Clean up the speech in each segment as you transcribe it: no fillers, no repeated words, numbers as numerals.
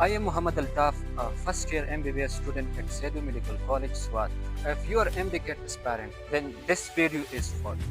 I am Muhammad Altaf, a first year MBBS student at Sedu Medical College, Swat. If you are MDCAT aspirant, then this video is for you.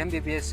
MBBS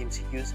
MCQs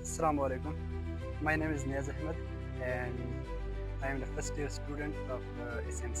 Assalamu alaikum. My name is Niaz Ahmed and I am the first year student of SMC.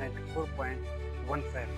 94.15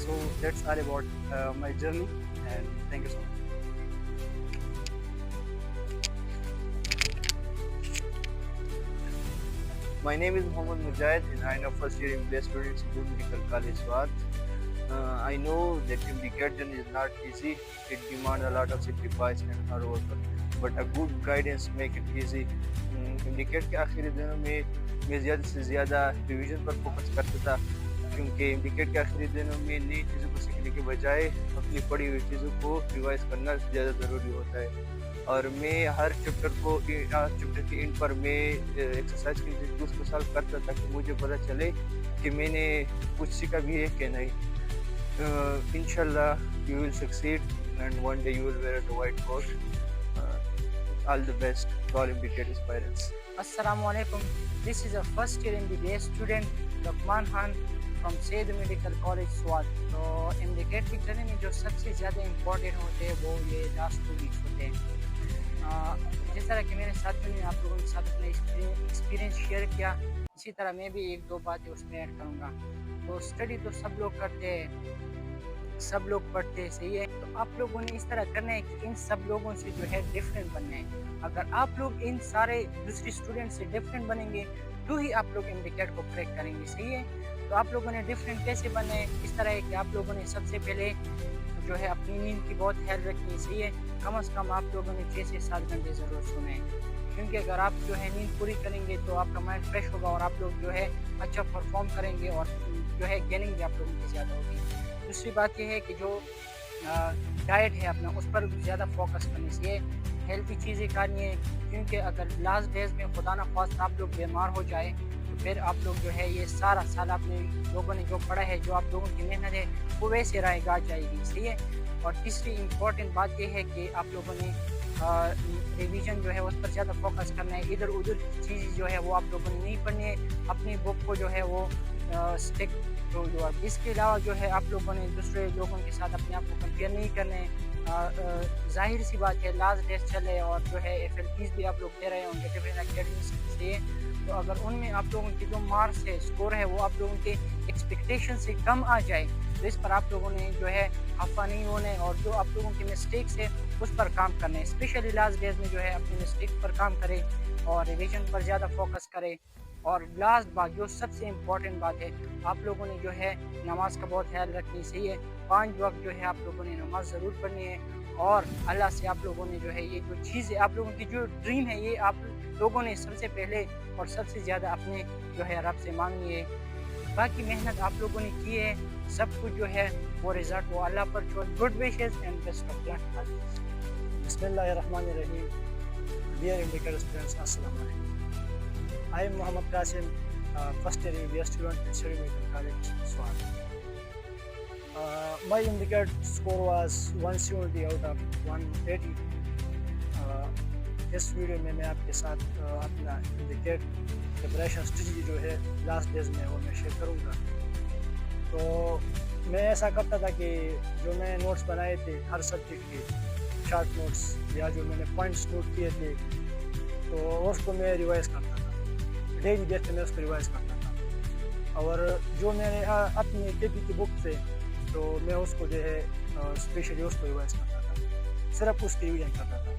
So that's all about my journey and thank you so much. My name is Mohammad Mujahid and I am first year MBA student in Doon Medical College Swat. I know that MD journey is not easy. It demands a lot of sacrifice and hard work, but a good guidance make it easy. MD کے آخری دنوں میں میں زیادہ سے زیادہ revision پر focus کرتا تھا کیونکہ MD کے آخری دنوں میں نئی چیزوں کو سیکھنے کے بجائے اپنی پڑھی ہوئی چیزوں کو ریوائز کرنا زیادہ ضروری ہوتا ہے. اور میں ہر چیپٹر کے اینڈ پر میں ایکسرسائز کی اس کو سالو کرتا تھا کہ مجھے پتہ چلے کہ میں نے کچھ سیکھا بھی ہے کہ نہیں. انشاءاللہ you will succeed and one day you will wear the white coat. All the best to all MD aspirants. السلام علیکم. This is a first year MBBS student Luqman Khan from Saidu medical college Swat. تو MD کی جرنی میں جو سب سے زیادہ important ہوتے ہیں وہ یہ لاسٹ 2 ویکس ہوتے ہیں. جس طرح کہ میرے ساتھیوں نے آپ لوگوں کے ساتھ اپنا ایکسپیرینس شیئر کیا, اسی طرح میں بھی 1-2 باتیں اس میں ایڈ کروں گا. تو اسٹڈی تو سب لوگ کرتے ہیں, سب لوگ پڑھتے ہیں, صحیح ہے. تو آپ لوگوں نے اس طرح کرنا ہے کہ ان سب لوگوں سے جو ہے ڈفرینٹ بننا ہے. اگر آپ لوگ ان سارے دوسری اسٹوڈنٹ سے ڈفرینٹ بنیں گے تو ہی آپ لوگ MD کو کریک کریں گے, صحیح ہے. تو آپ لوگوں نے ڈفرینٹ کیسے بننا ہے؟ اس طرح ہے کہ آپ لوگوں نے سب سے پہلے جو ہے اپنی نیند کی بہت خیال رکھنی ہے, صحیح ہے. کم از کم آپ لوگوں نے 6 سے 7 گھنٹے ضرور سونا ہے, کیونکہ اگر آپ جو ہے نیند پوری کریں گے تو آپ کا مائنڈ فریش ہوگا اور آپ لوگ جو ہے اچھا پرفارم کریں گے اور جو ہے گیننگ بھی آپ لوگوں کی زیادہ ہوگی. دوسری بات یہ ہے کہ جو ڈائٹ ہے اپنا اس پر زیادہ فوکس کرنی چاہیے, ہیلتھی چیزیں کھانی ہے. کیونکہ اگر لاسٹ ڈیز میں خدا نخواستہ آپ لوگ بیمار ہو جائے تو پھر آپ لوگ جو ہے یہ سارا سال آپ نے لوگوں نے جو پڑھا ہے, جو آپ لوگوں کی محنت ہے وہ ویسے رائے گا جائے گی, صحیح ہے. اور تیسری امپورٹنٹ بات یہ ہے کہ آپ لوگوں نے ریویژن جو ہے اس پر زیادہ فوکس کرنا ہے. ادھر ادھر کی چیز جو ہے وہ آپ لوگوں نے نہیں پڑھنی ہے, اپنی بک کو جو ہے وہ اسٹک ٹو یور. اس کے علاوہ جو ہے آپ لوگوں نے دوسرے لوگوں کے ساتھ اپنے آپ کو کمپیئر نہیں کرنا ہے. ظاہر سی بات ہے لاسٹ ڈیز چلے اور جو ہے FLPs بھی آپ لوگ دے رہے ہوں گے ڈفرینٹ اکیڈمیز سے. تو اگر ان میں آپ لوگوں کی جو مارکس ہے, اسکور ہے, وہ آپ لوگوں کے ایکسپیکٹیشن سے کم آ جائے تو اس پر آپ لوگوں نے جو ہے خفا نہیں ہونا ہے, اور جو آپ لوگوں کی مسٹیکس ہے اس پر کام کرنا ہے. اسپیشلی لاسٹ ڈیز میں جو ہے اپنی مسٹیکس پر کام کرے اور ریویژن پر زیادہ فوکس کرے. اور لاسٹ بات جو سب سے امپورٹنٹ بات ہے, آپ لوگوں نے جو ہے نماز کا بہت خیال رکھنی چاہیے. 5 وقت جو ہے آپ لوگوں نے نماز ضرور پڑھنی ہے, اور اللہ سے آپ لوگوں نے جو ہے یہ جو چیز ہے آپ لوگوں کی جو ڈریم ہے یہ آپ لوگوں نے سب سے پہلے اور سب سے زیادہ اپنے جو ہے رب سے مانگنی ہے. باقی محنت آپ لوگوں نے کی ہے, سب کچھ جو ہے وہ رزلٹ وہ اللہ پر چھوڑ. Good wishes and best of luck. بسم اللہ الرحمن الرحیم. ڈیئر MD اسٹوڈنٹس, السلام علیکم. I am Muhammad Qasim, first year MBA student at Seri Medical College, Swat. My MD score was 170 out of 180. Us video میں آپ کے ساتھ اپنا MD پریپریشن اسٹریٹجی جو ہے لاسٹ ڈیز میں وہ میں شیئر کروں گا. تو میں ایسا کرتا تھا کہ جو میں نوٹس بنائے تھے ہر سبجیکٹ کے شارٹ نوٹس یا جو میں نے پوائنٹس نوٹ کیے تھے تو اس کو میں ریوائز کرتا تھا. ڈیلی بیس پہ میں اس کو ریوائز کرتا تھا. اور جو میں نے اپنی KP کی بک سے تو میں اس کو جو ہے اسپیشلی اس کو ریوائز کرتا تھا, صرف اس کی ریویژن کرتا تھا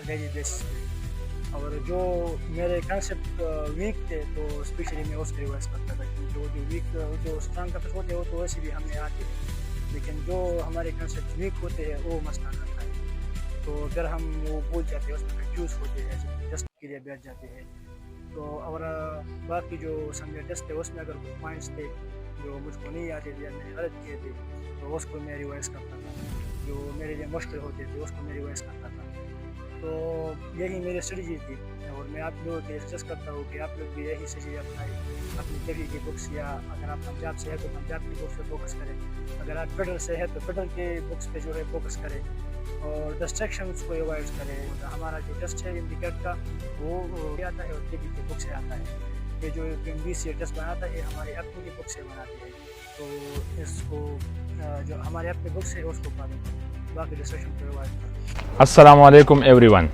ڈیلی بیسس پہ. اور جو میرے کنسیپٹ ویک تھے تو اسپیشلی میں اس کو ریوائز کرتا تھا, کیونکہ جو ویک جو اسٹرانگ کنسیپٹ ہوتے ہیں وہ تو ویسے بھی ہمیں آتے ہیں, لیکن جو ہمارے کنسیپٹ ویک ہوتے ہیں وہ مسئلہ کرتا ہے. تو پھر ہم وہ بھول جاتے ہیں, اس میں کنفیوز ہوتے ہیں, ٹیسٹ کے لیے بیٹھ جاتے ہیں. تو اور باقی جو سمجھے ٹیسٹ تھے اس میں اگر کچھ پوائنٹس تھے جو مجھ کو نہیں آتے تھے یا میں نے غلط کیے تھے تو اس کو میں ریوائز کرتا تھا. جو میرے لیے مشکل ہوتے تھے اس کو میں ریوائز کرتا تھا. تو یہی میری اسٹریٹجی تھی, اور میں آپ لوگوں کے سجیسٹ کرتا ہوں کہ آپ لوگ بھی یہی اسٹریٹجی اپنائیں. اپنی KP کی بکس, یا اگر آپ پنجاب سے ہے تو پنجاب کی بکس پہ فوکس کریں, اگر آپ فیڈرل سے ہے تو فیڈرل کے بکس پہ جو ہے فوکس کریں, اور ڈسٹریکشنس کو اوائڈ کریں. ہمارا جو ٹیسٹ ہے MD کا وہ آتا ہے اور KP کی بک سے آتا ہے. یہ جو MBC ٹیسٹ بناتا ہے ہماری اپنی کی بک سے بناتے ہیں, تو اس کو جو ہمارے اپنے بک سے اس کو پڑھیں, باقی ڈسٹریکشن کو اوائڈ کریں. السلام علیکم everyone.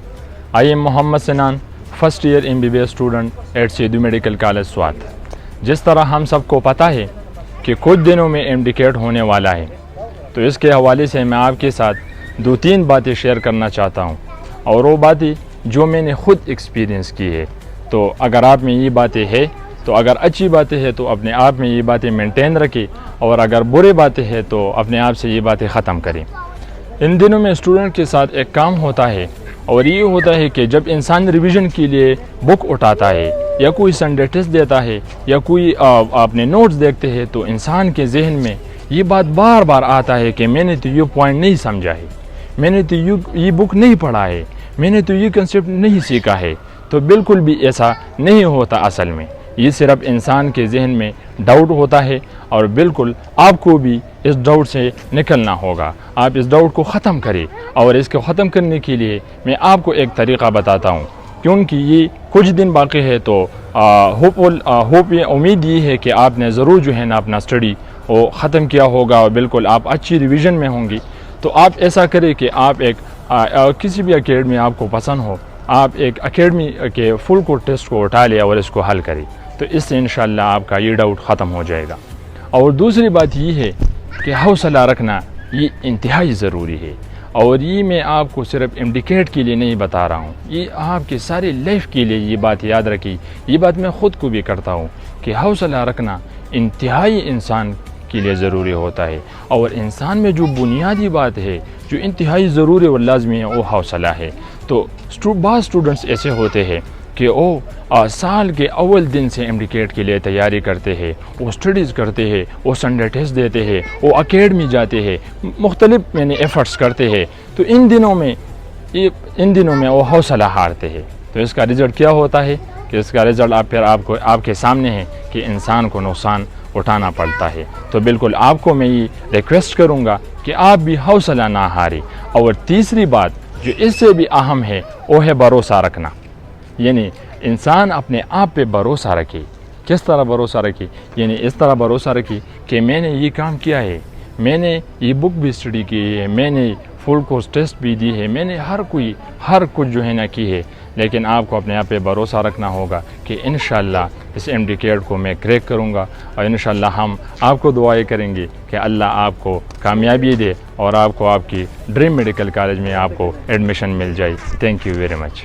I am Muhammad Sanan, first year MBBS student at Saidu medical college Swat. جس طرح ہم سب کو پتہ ہے کہ کچھ دنوں میں MD ہونے والا ہے, تو اس کے حوالے سے میں آپ کے ساتھ 2-3 باتیں شیئر کرنا چاہتا ہوں, اور وہ باتیں جو میں نے خود ایکسپیرینس کی ہے. تو اگر آپ میں یہ باتیں ہیں تو اگر اچھی باتیں ہیں تو اپنے آپ میں یہ باتیں مینٹین رکھیں، اور اگر برے باتیں ہیں تو اپنے آپ سے یہ باتیں ختم کریں۔ ان دنوں میں اسٹوڈنٹ کے ساتھ ایک کام ہوتا ہے، اور یہ ہوتا ہے کہ جب انسان ریویژن کے لیے بک اٹھاتا ہے یا کوئی سنڈے ٹیسٹ دیتا ہے یا کوئی اپنے نوٹس دیکھتے ہیں، تو انسان کے ذہن میں یہ بات بار بار آتا ہے کہ میں نے تو یہ پوائنٹ نہیں سمجھا ہے، میں نے تو یہ بک نہیں پڑھا ہے، میں نے تو یہ کنسیپٹ نہیں سیکھا ہے۔ تو بالکل بھی ایسا نہیں ہوتا اصل میں، یہ صرف انسان کے ذہن میں ڈاؤٹ ہوتا ہے، اور بالکل آپ کو بھی اس ڈاؤٹ سے نکلنا ہوگا۔ آپ اس ڈاؤٹ کو ختم کریں، اور اس کو ختم کرنے کے لیے میں آپ کو ایک طریقہ بتاتا ہوں، کیونکہ یہ کچھ دن باقی ہے، تو امید یہ ہے کہ آپ نے ضرور جو ہے نا اپنا اسٹڈی وہ ختم کیا ہوگا، اور بالکل آپ اچھی ریویژن میں ہوں گی۔ تو آپ ایسا کریں کہ آپ ایک کسی بھی اکیڈمی آپ کو پسند ہو، آپ ایک اکیڈمی کے فل کو ٹیسٹ کو اٹھا لیں اور اس کو حل کریں، تو اس سے انشاءاللہ آپ کا یہ ڈاؤٹ ختم ہو جائے گا۔ اور دوسری بات یہ ہے کہ حوصلہ رکھنا یہ انتہائی ضروری ہے، اور یہ میں آپ کو صرف انڈیکیٹ کے لیے نہیں بتا رہا ہوں، یہ آپ کے سارے لائف کے لیے یہ بات یاد رکھی۔ یہ بات میں خود کو بھی کرتا ہوں کہ حوصلہ رکھنا انتہائی انسان کے لیے ضروری ہوتا ہے، اور انسان میں جو بنیادی بات ہے جو انتہائی ضروری اور لازمی ہے وہ حوصلہ ہے۔ تو بعض اسٹوڈنٹس ایسے ہوتے ہیں کہ وہ سال کے اول دن سے انڈیکیٹ کے لیے تیاری کرتے ہیں، وہ اسٹڈیز کرتے ہیں، وہ سنڈے ٹیسٹ دیتے ہیں، وہ اکیڈمی جاتے ہیں، مختلف ایفرٹس کرتے ہیں، تو ان دنوں میں وہ حوصلہ ہارتے ہیں۔ تو اس کا رزلٹ کیا ہوتا ہے کہ اس کا رزلٹ آپ کے سامنے ہے کہ انسان کو نقصان اٹھانا پڑتا ہے۔ تو بالکل آپ کو میں یہ ریکویسٹ کروں گا کہ آپ بھی حوصلہ نہ ہاریں۔ اور تیسری بات جو اس سے بھی اہم ہے وہ ہے بھروسہ رکھنا، یعنی انسان اپنے آپ پہ بھروسہ رکھے۔ کس طرح بھروسہ رکھے؟ یعنی اس طرح بھروسہ رکھے کہ میں نے یہ کام کیا ہے، میں نے یہ بک بھی اسٹڈی کی ہے، میں نے فل کورس ٹیسٹ بھی دی ہے، میں نے ہر کچھ جو ہے نا کی ہے، لیکن آپ کو اپنے آپ پہ بھروسہ رکھنا ہوگا کہ انشاءاللہ اس MD-CAT کو میں کریک کروں گا، اور انشاءاللہ ہم آپ کو دعائیں کریں گے کہ اللہ آپ کو کامیابی دے اور آپ کو آپ کی ڈریم میڈیکل کالج میں آپ کو ایڈمیشن مل جائے۔ Thank you very much.